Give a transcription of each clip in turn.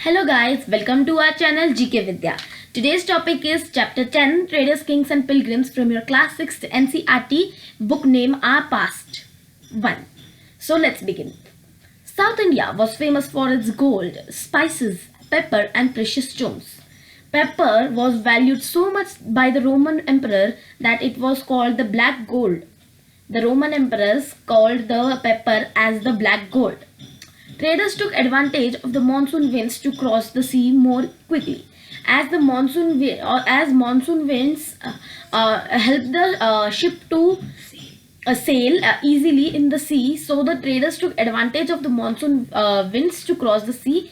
Hello guys, welcome to our channel GK Vidya. Today's topic is Chapter 10 Traders, Kings and Pilgrims from your Class 6 NCERT book name Our Past 1. So let's begin. South India was famous for its gold, spices, pepper and precious stones. Pepper was valued so much by the Roman emperor that it was called the black gold. The Roman emperors called the pepper as the black gold. Traders took advantage of the monsoon winds to cross the sea more quickly. As monsoon winds helped the ship to sail easily in the sea, so the traders took advantage of the monsoon winds to cross the sea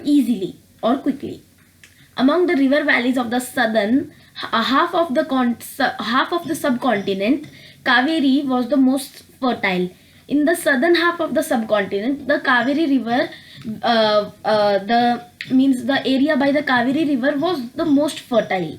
easily or quickly. Among the river valleys of the southern half of the subcontinent, Kaveri was the most fertile. In the southern half of the subcontinent, the Kaveri River, the area by the Kaveri River was the most fertile.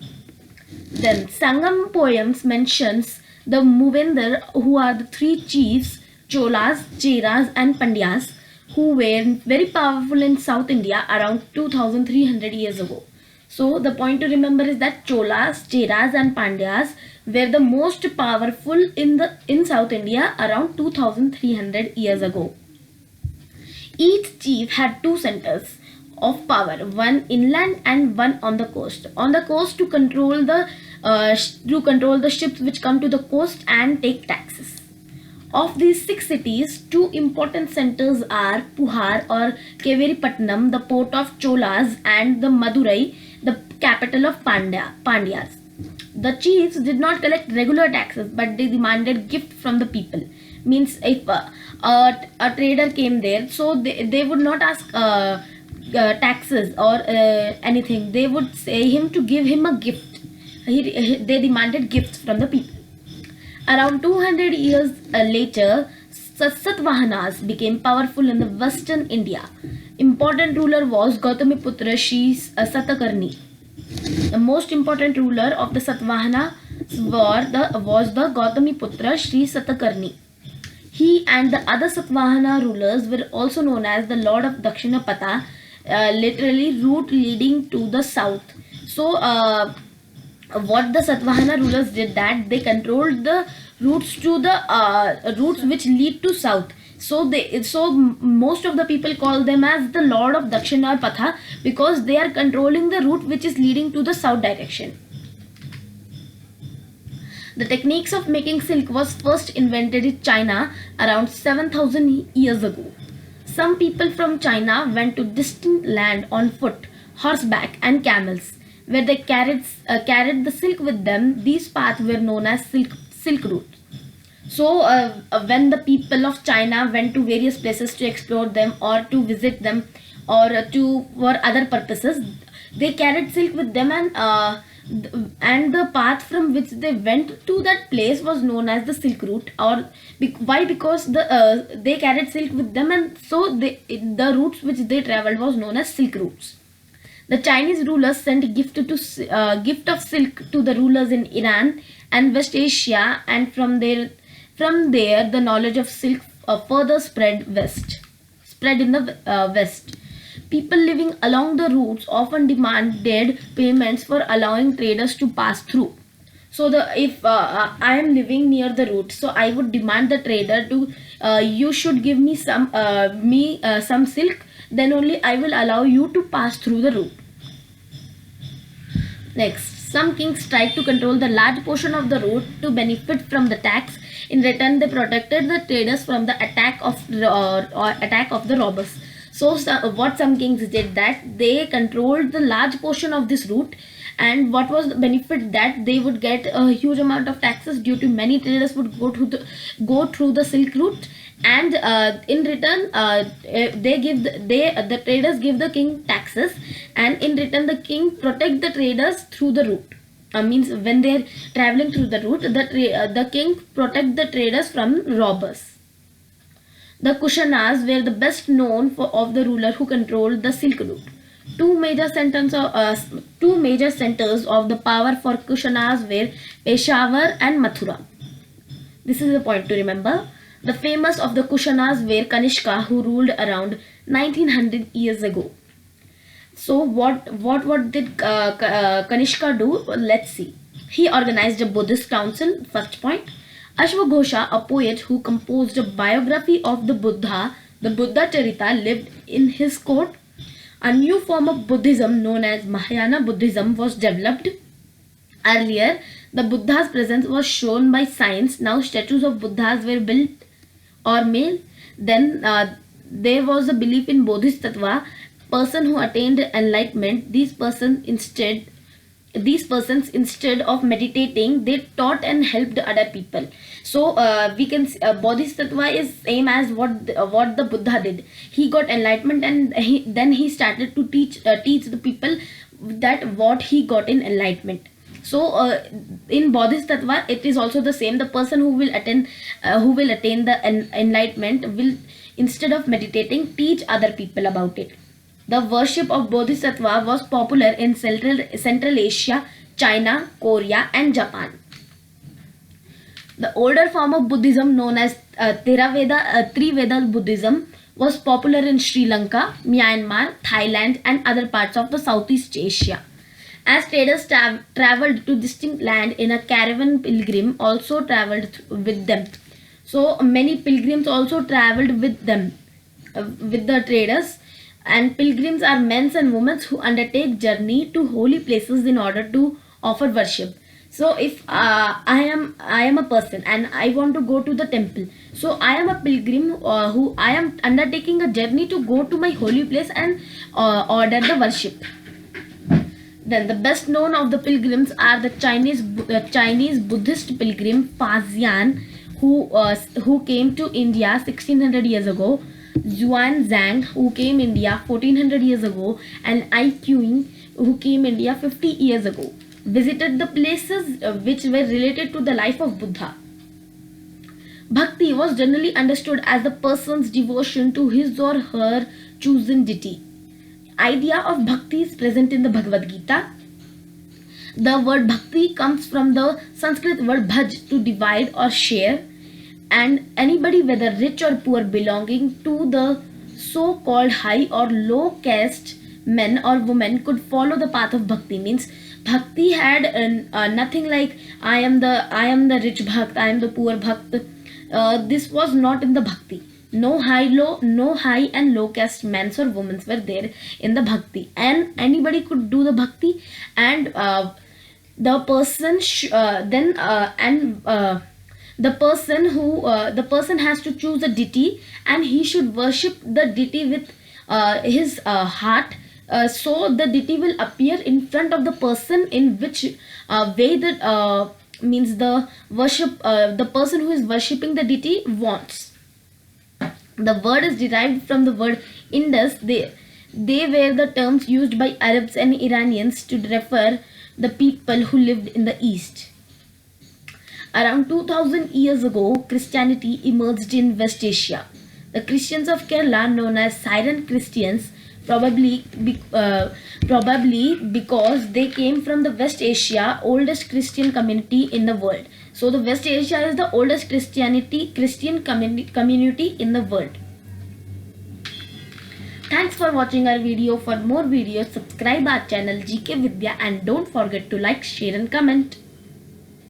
Then Sangam poems mentions the Movendar, who are the three chiefs, Cholas, Cheras and Pandyas, who were very powerful in South India around 2300 years ago. So the point to remember is that Cholas, Cheras and Pandyas were the most powerful in South India around 2300 years ago. Each chief had two centers of power, one inland and one on the coast. On the coast to control the ships which come to the coast and take taxes. Of these 6 cities, 2 important centers are Puhar or Keveripatnam, the port of Cholas, and the Madurai, the capital of Pandyas. The chiefs did not collect regular taxes, but they demanded gift from the people. Means if a trader came there, so they would not ask taxes or anything. They would say him to give him a gift. They demanded gifts from the people. Around 200 years later, Satvahanas became powerful in the western India. Important ruler was Gautamiputra Sri Satakarni. The most important ruler of the Satvahana was the Gautamiputra Sri Satakarni. He and the other Satvahana rulers were also known as the Lord of Dakshinapatha, literally route leading to the south. So what the Satvahana rulers did, that they controlled the routes to the routes which lead to south. So most of the people call them as the Lord of Dakshinapatha because they are controlling the route which is leading to the south direction. The techniques of making silk was first invented in China around 7000 years ago. Some people from China went to distant land on foot, horseback and camels, where they carried the silk with them. These paths were known as silk routes. So when the people of China went to various places to explore them or to visit them or for other purposes, they carried silk with them, and the path from which they went to that place was known as the silk route. Why? Because they carried silk with them, and so the routes which they traveled was known as silk routes. The Chinese rulers sent gift of silk to the rulers in Iran and West Asia, and from there the knowledge of silk further spread in the west. People living along the routes often demanded payments for allowing traders to pass through. So if I am living near the route, so I would demand the trader to you should give me some silk, then only I will allow you to pass through the route. Next, some kings tried to control the large portion of the route to benefit from the tax. In return, they protected the traders from the attack of the robbers. So what some kings did, that they controlled the large portion of this route, and what was the benefit, that they would get a huge amount of taxes due to many traders would go through the silk route, and in return the traders give the king taxes, and in return the king protect the traders through the route. Means when they are traveling through the route, the king protect the traders from robbers. The Kushanas were the best known of the ruler who controlled the silk route. Two major centers of the power for Kushanas were Peshawar and Mathura. This is the point to remember. The famous of the Kushanas were Kanishka, who ruled around 1900 years ago. So what did Kanishka do? Let's see. He organized a Buddhist council. First point. Ashwagosha, a poet who composed a biography of the Buddha Charita, lived in his court. A new form of Buddhism known as Mahayana Buddhism was developed. Earlier, the Buddha's presence was shown by signs. Now statues of Buddhas were built or made. Then there was a belief in Bodhisattva, person who attained enlightenment. These persons instead of meditating, they taught and helped other people. So we can Bodhisattva is same as what the Buddha did. He got enlightenment, and then he started to teach the people that what he got in enlightenment. So in Bodhisattva, it is also the same. The person who will attain the enlightenment will, instead of meditating, teach other people about it. The worship of Bodhisattva was popular in Central Asia, China, Korea, and Japan. The older form of Buddhism, known as Triveda Buddhism, was popular in Sri Lanka, Myanmar, Thailand, and other parts of the Southeast Asia. As traders traveled to distant land in a caravan, pilgrim also traveled with them. So many pilgrims also traveled with them, with the traders. And pilgrims are men and women who undertake journey to holy places in order to offer worship. So if I am a person and I want to go to the temple, so I am a pilgrim who I am undertaking a journey to go to my holy place and order the worship. Then the best known of the pilgrims are the Chinese Buddhist pilgrim Faxian, who came to India 1600 years ago. Xuan Zhang, who came India 1400 years ago, and Ai Kuing, who came India 50 years ago, visited the places which were related to the life of Buddha. Bhakti was generally understood as the person's devotion to his or her chosen deity. Idea of bhakti is present in the Bhagavad Gita. The word bhakti comes from the Sanskrit word bhaj, to divide or share, and anybody, whether rich or poor, belonging to the so-called high or low caste men or women, could follow the path of bhakti. Means bhakti had nothing like I am the rich bhakt, I am the poor bhakt. This was not in the bhakti. No high and low caste men or women were there in the bhakti, and anybody could do the bhakti. And the person the person has to choose a deity, and he should worship the deity with his heart. So the deity will appear in front of the person in which way that means the person who is worshipping the deity wants. The word is derived from the word Indus. They were the terms used by Arabs and Iranians to refer the people who lived in the East. Around 2000 years ago, Christianity emerged in West Asia. The Christians of Kerala, known as Syrian Christians, probably because they came from the West Asia, oldest Christian community in the world. So the West Asia is the oldest Christian community in the world. Thanks for watching our video. For more videos, subscribe our channel GK Vidya, and don't forget to like, share and comment.